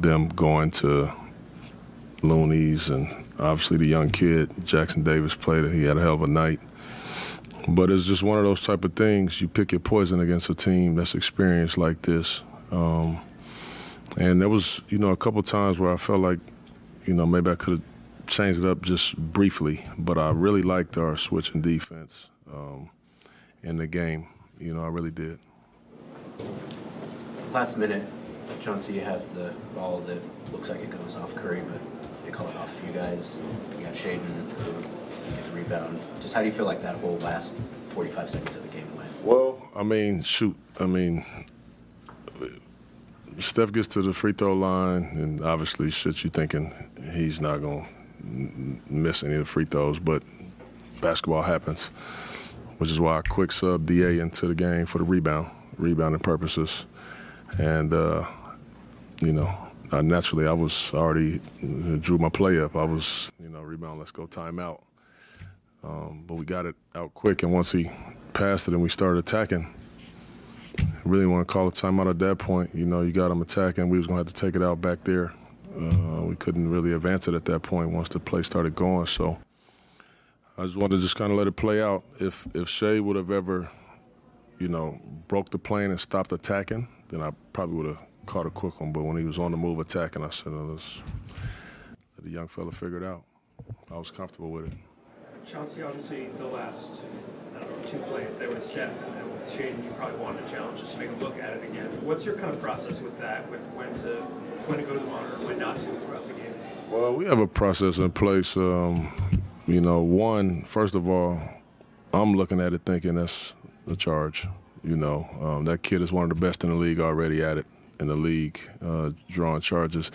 them going to Looney's, and obviously the young kid, Jackson Davis, played it. He had a hell of a night. But it's just one of those type of things. You pick your poison against a team that's experienced like this. And there was, a couple times where I felt like, maybe I could have changed it up just briefly. But I really liked our switch in defense in the game. I really did. Last minute, Chauncey, you have the ball that looks like it goes off Curry, but they call it off you guys. You got Shaden who get the rebound. Just how do you feel like that whole last 45 seconds of the game went? Well, Steph gets to the free throw line, and obviously, you thinking he's not going to miss any of the free throws, but basketball happens, which is why I quick sub DA into the game for the rebounding purposes. And, naturally, I was already drew my play up. I was, rebound, let's go timeout. But we got it out quick, and once he passed it and we started attacking, I really want to call a timeout at that point. You got him attacking. We was going to have to take it out back there. We couldn't really advance it at that point once the play started going. So I just wanted to just kind of let it play out. If Shea would have ever, broke the plane and stopped attacking, then I probably would have caught a quick one. But when he was on the move attacking, I said, let's let the young fella figure it out. I was comfortable with it. Chauncey, obviously, the last, 2 plays, they were Steph and with Shaden, you probably wanted a challenge just to make a look at it again. What's your kind of process with that, with when to go to the monitor, when not to throughout the game? Well, we have a process in place. First of all, I'm looking at it thinking that's a charge. That kid is one of the best in the league already at it, in the league, drawing charges.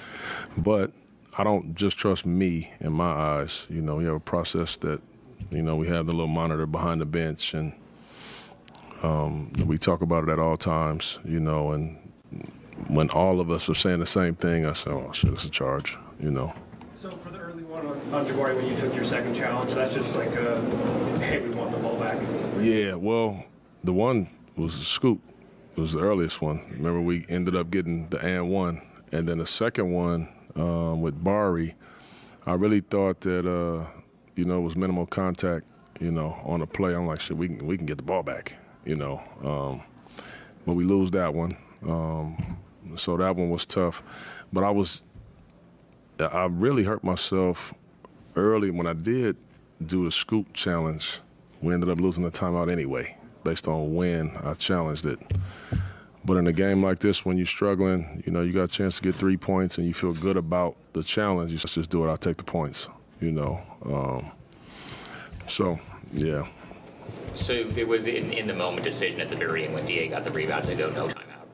But I don't just trust me in my eyes. We have a process that, we have the little monitor behind the bench, and we talk about it at all times, and when all of us are saying the same thing, I say, oh, shit, it's a charge, So for the early one on Jabari, when you took your second challenge, that's just like hey, we want the ball back? Yeah, well, the one was a scoop. It was the earliest one. Remember, we ended up getting the and one, and then the second one with Bari, I really thought that, it was minimal contact, on the play. I'm like, shit, we can get the ball back, but we lose that one. So that one was tough. But I really hurt myself early when I did do the scoop challenge. We ended up losing the timeout anyway, based on when I challenged it. But in a game like this, when you're struggling, you got a chance to get 3 points and you feel good about the challenge, you just do it, I'll take the points, So, yeah. So it was in the moment decision at the very end when DA got the rebound to go no timeout?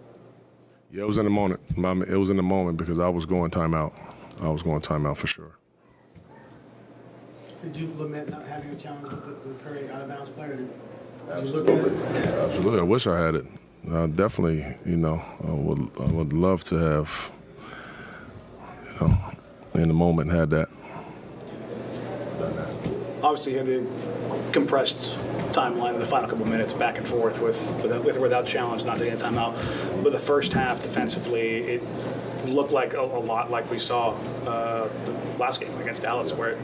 Yeah, it was in the moment. It was in the moment because I was going timeout. I was going timeout for sure. Did you lament not having a challenge with the Curry out-of-bounds player? Absolutely. I wish I had it. Definitely, I would love to have, in the moment had that. Obviously, you had the compressed timeline in the final couple of minutes, back and forth with or without challenge, not taking a timeout. But the first half, defensively, it looked like a lot like we saw the last game against Dallas, where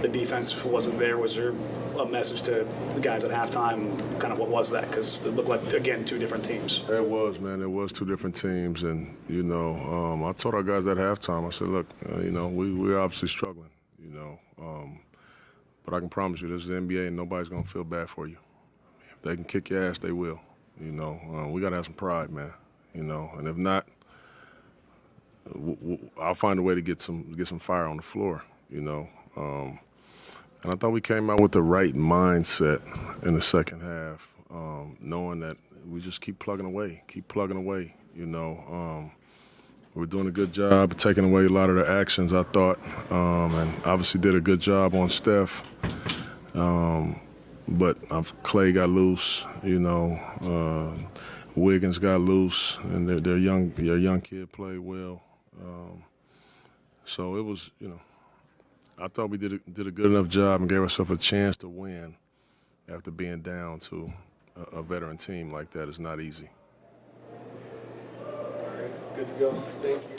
the defense wasn't there. Was there a message to the guys at halftime? Kind of what was that? Because it looked like, again, 2 different teams. It was, man. It was 2 different teams. And, I told our guys at halftime, I said, look, we're obviously struggling, but I can promise you this is the NBA and nobody's going to feel bad for you. If they can kick your ass, they will. We got to have some pride, man, and if not, I'll find a way to get some fire on the floor, And I thought we came out with the right mindset in the second half, knowing that we just keep plugging away. We're doing a good job of taking away a lot of the actions, I thought, and obviously did a good job on Steph. But Clay got loose, Wiggins got loose, and their young kid played well. So it was, I thought we did a good enough job and gave ourselves a chance to win after being down to a veteran team like that is not easy. All right, good to go. Thank you.